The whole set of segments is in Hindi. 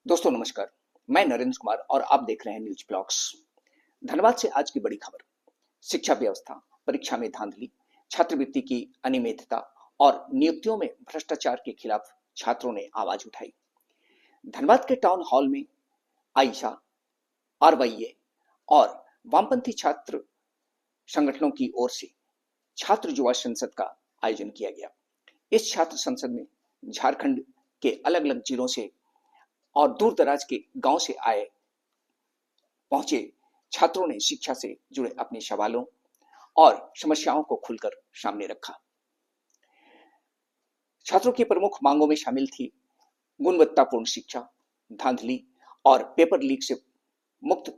दोस्तों नमस्कार। मैं नरेंद्र कुमार और आप देख रहे हैं न्यूज ब्लॉग्स। धनबाद से आज की बड़ी खबर। शिक्षा व्यवस्था, परीक्षा में धांधली, छात्रवृत्ति की अनियमितता और नियुक्तियों में भ्रष्टाचार के खिलाफ छात्रों ने आवाज उठाई। धनबाद के टाउन हॉल में आयशा, आरवाईए और वामपंथी छात्र संगठनों की ओर से छात्र युवा संसद का आयोजन किया गया। इस छात्र संसद में झारखंड के अलग अलग जिलों से और दूर दराज के गांव से पहुंचे छात्रों ने शिक्षा से जुड़े अपने सवालों और समस्याओं को खुलकर सामने रखा। छात्रों की प्रमुख मांगों में शामिल थी गुणवत्तापूर्ण शिक्षा, धांधली और पेपर लीक से मुक्त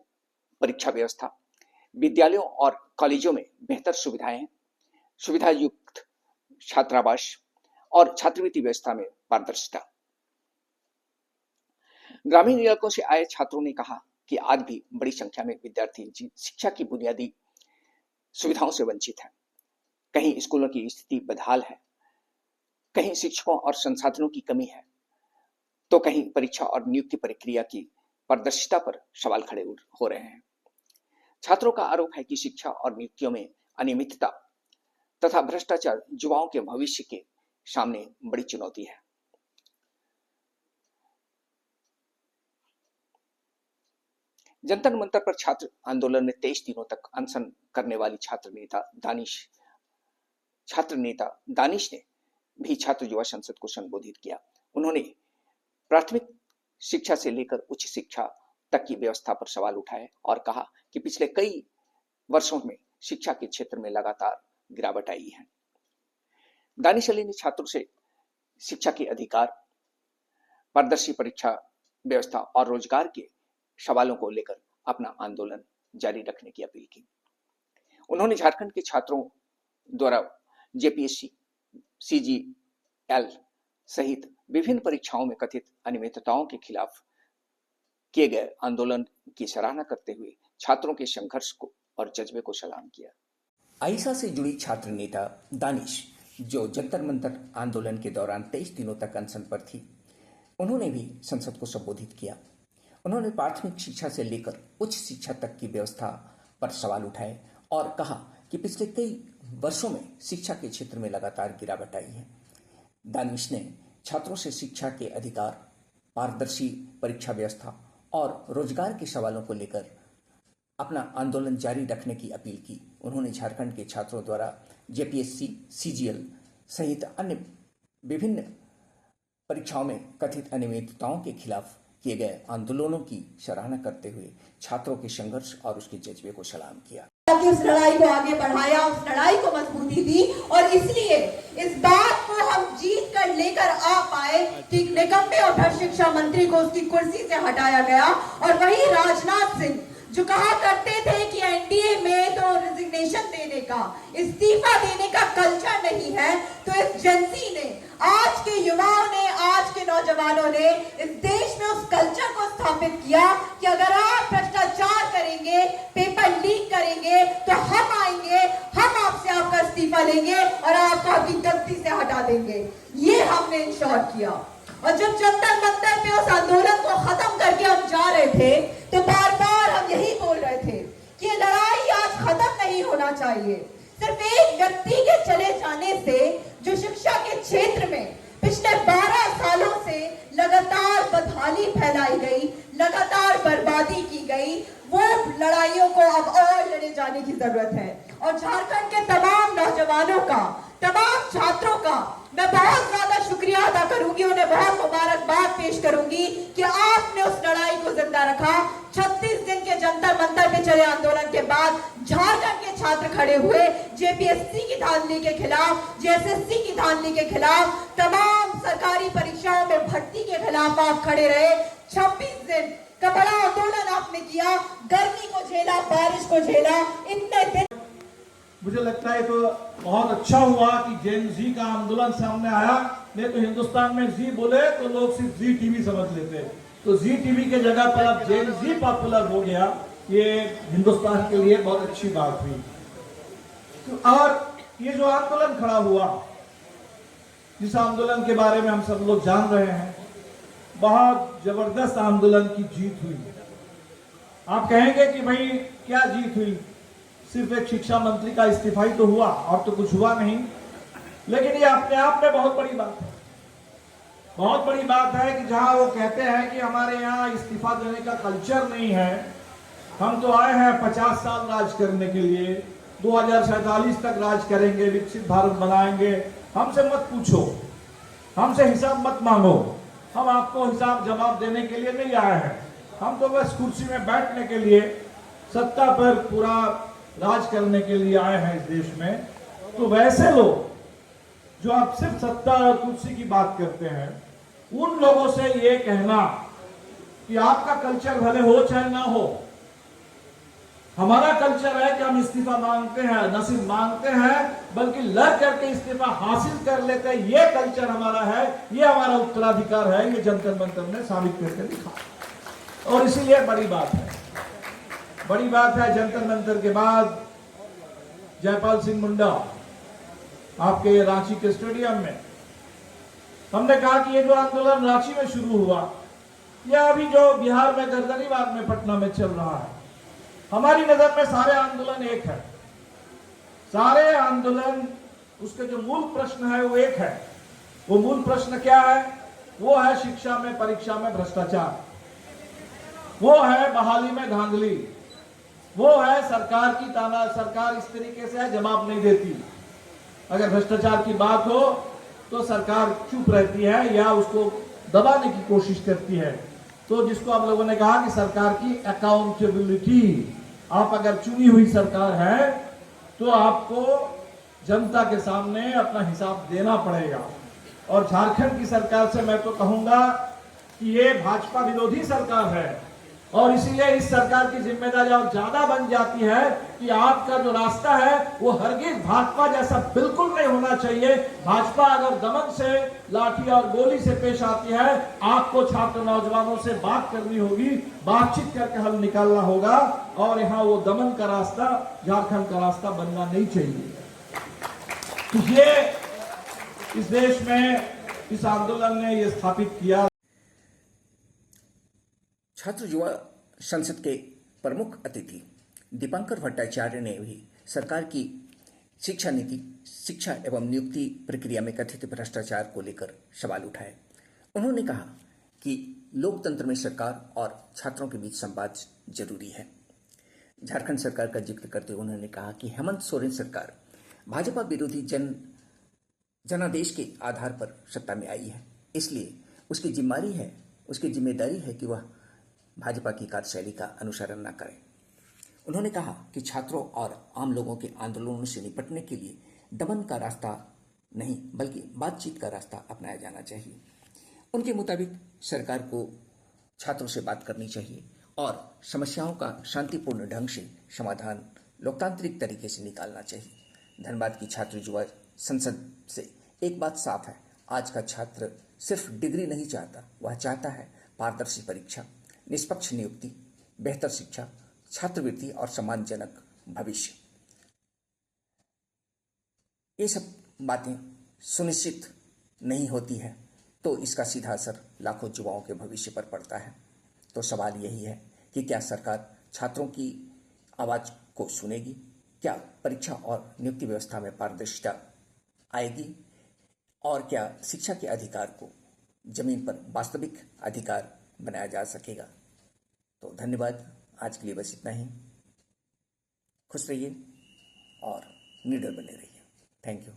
परीक्षा व्यवस्था, विद्यालयों और कॉलेजों में बेहतर सुविधा युक्त छात्रावास और छात्रवृत्ति व्यवस्था में पारदर्शिता। ग्रामीण इलाकों से आए छात्रों ने कहा कि आज भी बड़ी संख्या में विद्यार्थी शिक्षा की बुनियादी सुविधाओं से वंचित हैं। कहीं स्कूलों की स्थिति बदहाल है, कहीं शिक्षकों और संसाधनों की कमी है, तो कहीं परीक्षा और नियुक्ति प्रक्रिया की पारदर्शिता पर सवाल खड़े हो रहे हैं। छात्रों का आरोप है कि शिक्षा और नियुक्तियों में अनियमितता तथा भ्रष्टाचार युवाओं के भविष्य के सामने बड़ी चुनौती है। जंतर मंतर पर छात्र आंदोलन में 23 दिनों तक अनशन करने वाली छात्र नेता दानिश ने भी छात्र युवा संसद को संबोधित किया। उन्होंने प्राथमिक शिक्षा से लेकर उच्च शिक्षा तक की व्यवस्था पर सवाल उठाए और कहा कि पिछले कई वर्षों में शिक्षा के क्षेत्र में लगातार गिरावट आई है। दानिश अली ने छात्रों से शिक्षा के अधिकार, पारदर्शी परीक्षा व्यवस्था और रोजगार के सवालों को लेकर अपना आंदोलन जारी रखने की अपील की। उन्होंने झारखंड के छात्रों द्वारा जेपीएससी, सीजीएल सहित विभिन्न परीक्षाओं में कथित अनियमितताओं के खिलाफ किए गए आंदोलन की सराहना करते हुए छात्रों के संघर्ष को और जज्बे को सलाम किया। आयशा से जुड़ी छात्र नेता दानिश, जो जंतर मंतर आंदोलन के दौरान 23 दिनों तक अनशन पर थी, उन्होंने भी संसद को संबोधित किया। उन्होंने प्राथमिक शिक्षा से लेकर उच्च शिक्षा तक की व्यवस्था पर सवाल उठाए और कहा कि पिछले कई वर्षों में शिक्षा के क्षेत्र में लगातार गिरावट आई है। दानिश ने छात्रों से शिक्षा के अधिकार, पारदर्शी परीक्षा व्यवस्था और रोजगार के सवालों को लेकर अपना आंदोलन जारी रखने की अपील की। उन्होंने झारखंड के छात्रों द्वारा जेपीएससी, सीजीएल सहित अन्य विभिन्न परीक्षाओं में कथित अनियमितताओं के खिलाफ किए गए आंदोलनों की सराहना करते हुए छात्रों के संघर्ष और उसके जज्बे को सलाम किया। उस लड़ाई को आगे बढ़ाया, उस लड़ाई को मजबूती दी और इसलिए इस बात को हम जीत कर लेकर आ पाए कि निकम्मे और भ्रष्ट शिक्षा मंत्री को उसकी कुर्सी से हटाया गया। और वही राजनाथ सिंह जो कहा करते थे कि एनडीए में तो रिजिग्नेशन देने का, इस्तीफा देने का कल्चर नहीं है, तो इस एजेंसी ने, आज के युवाओं ने, आज के नौजवानों ने इस देश में उस कल्चर को स्थापित किया कि अगर आप भ्रष्टाचार करेंगे, पेपर लीक करेंगे, तो हम आएंगे, हम आपसे आपका इस्तीफा लेंगे और आपको आपकी गद्दी से हटा देंगे। ये हमने इंश्योर किया। और जब जंतर मंतर पे उस आंदोलन को खत्म करके हम जा रहे थे, तो बार बार हम यही बोल रहे थे कि ये लड़ाई आज खत्म नहीं होना चाहिए। सिर्फ एक व्यक्ति के चले जाने से जो शिक्षा के क्षेत्र में पिछले 12 सालों से लगातार बदहाली फैलाई गई, लगातार बर्बादी की गई, वो लड़ाइयों को अब और लड़े जाने की जरूरत है। और झारखंड के तमाम नौजवानों का, तमाम छात्रों का मैं बहुत ज्यादा शुक्रिया अदा करूंगी, उन्हें बहुत मुबारकबाद पेश करूंगी कि आपने उस लड़ाई को जिंदा रखा। 36 दिन के जंतर मंतर पे चले आंदोलन के बाद झारखंड के छात्र खड़े हुए जेपीएससी की धांधली के खिलाफ, जेएसएससी की धांधली के खिलाफ, तमाम सरकारी परीक्षाओं में भर्ती के खिलाफ आप खड़े रहे। 26 दिन का बड़ा आंदोलन आपने किया, गर्मी को झेला, बारिश को झेला, इतने दिन। मुझे लगता है तो बहुत अच्छा हुआ कि जेन जी का आंदोलन सामने आया। नहीं तो हिंदुस्तान में जी बोले तो लोग सिर्फ जी टीवी समझ लेते, तो जी टीवी के जगह पर अब जेन जी पॉपुलर हो गया। ये हिंदुस्तान के लिए बहुत अच्छी बात हुई। और ये जो आंदोलन खड़ा हुआ, जिस आंदोलन के बारे में हम सब लोग जान रहे हैं, बहुत जबरदस्त आंदोलन की जीत हुई। आप कहेंगे कि भाई क्या जीत हुई, सिर्फ एक शिक्षा मंत्री का इस्तीफा ही तो हुआ और तो कुछ हुआ नहीं। लेकिन ये अपने आप में बहुत बड़ी बात है। बहुत बड़ी बात है कि जहां वो कहते हैं कि हमारे यहाँ इस्तीफा देने का कल्चर नहीं है, हम तो आए हैं 50 साल राज करने के लिए, 2047 तक राज करेंगे, विकसित भारत बनाएंगे, हमसे मत पूछो, हमसे हिसाब मत मांगो, हम आपको हिसाब जवाब देने के लिए नहीं आए हैं, हम तो बस कुर्सी में बैठने के लिए, सत्ता पर पूरा राज करने के लिए आए हैं इस देश में। तो वैसे लोग जो आप सिर्फ सत्ता और कुर्सी की बात करते हैं, उन लोगों से ये कहना कि आपका कल्चर भले हो चाहे ना हो, हमारा कल्चर है कि हम इस्तीफा मांगते हैं, न सिर्फ मांगते हैं बल्कि लड़ करके इस्तीफा हासिल कर लेते हैं, ये कल्चर हमारा है, ये हमारा उत्तराधिकार है, ये जंतर मंतर ने साबित करके दिखा। और इसीलिए बड़ी बात है, बड़ी बात है। जंतर मंतर के बाद जयपाल सिंह मुंडा आपके रांची के स्टेडियम में हमने कहा कि ये जो आंदोलन रांची में शुरू हुआ, या अभी जो बिहार में गर्दनीबाग में पटना में चल रहा है, हमारी नजर में सारे आंदोलन एक है। सारे आंदोलन, उसके जो मूल प्रश्न है वो एक है। वो मूल प्रश्न क्या है? वो है शिक्षा में, परीक्षा में भ्रष्टाचार, वो है बहाली में धांधली, वो है सरकार की ताना, सरकार इस तरीके से जवाब नहीं देती। अगर भ्रष्टाचार की बात हो तो सरकार चुप रहती है या उसको दबाने की कोशिश करती है। तो जिसको आप लोगों ने कहा कि सरकार की अकाउंटेबिलिटी, आप अगर चुनी हुई सरकार है तो आपको जनता के सामने अपना हिसाब देना पड़ेगा। और झारखंड की सरकार से मैं तो कहूंगा कि ये भाजपा विरोधी सरकार है, और इसीलिए इस सरकार की जिम्मेदारी और ज्यादा बन जाती है कि आपका जो रास्ता है वो हरगिज भाजपा जैसा बिल्कुल नहीं होना चाहिए। भाजपा अगर दमन से, लाठी और गोली से पेश आती है, आपको छात्र नौजवानों से बात करनी होगी, बातचीत करके हल निकालना होगा, और यहाँ वो दमन का रास्ता, झारखंड का रास्ता बनना नहीं चाहिए। तो ये इस देश में इस आंदोलन ने ये स्थापित किया। छात्र युवा संसद के प्रमुख अतिथि दीपांकर भट्टाचार्य ने भी सरकार की शिक्षा नीति, शिक्षा एवं नियुक्ति प्रक्रिया में कथित भ्रष्टाचार को लेकर सवाल उठाए। उन्होंने कहा कि लोकतंत्र में सरकार और छात्रों के बीच संवाद जरूरी है। झारखंड सरकार का जिक्र करते हुए उन्होंने कहा कि हेमंत सोरेन सरकार भाजपा विरोधी जनादेश के आधार पर सत्ता में आई है, इसलिए उसकी जिम्मेदारी है कि वह भाजपा की कार्यशैली का अनुसरण न करें। उन्होंने कहा कि छात्रों और आम लोगों के आंदोलनों से निपटने के लिए दमन का रास्ता नहीं बल्कि बातचीत का रास्ता अपनाया जाना चाहिए। उनके मुताबिक सरकार को छात्रों से बात करनी चाहिए और समस्याओं का शांतिपूर्ण ढंग से समाधान लोकतांत्रिक तरीके से निकालना चाहिए। धनबाद की छात्र युवा संसद से एक बात साफ है, आज का छात्र सिर्फ डिग्री नहीं चाहता, वह चाहता है पारदर्शी परीक्षा, निष्पक्ष नियुक्ति, बेहतर शिक्षा, छात्रवृत्ति और सम्मानजनक भविष्य। ये सब बातें सुनिश्चित नहीं होती है तो इसका सीधा असर लाखों युवाओं के भविष्य पर पड़ता है। तो सवाल यही है कि क्या सरकार छात्रों की आवाज को सुनेगी? क्या परीक्षा और नियुक्ति व्यवस्था में पारदर्शिता आएगी? और क्या शिक्षा के अधिकार को जमीन पर वास्तविक अधिकार बनाया जा सकेगा? तो धन्यवाद, आज के लिए बस इतना ही। खुश रहिए और निडर बने रहिए। Thank you.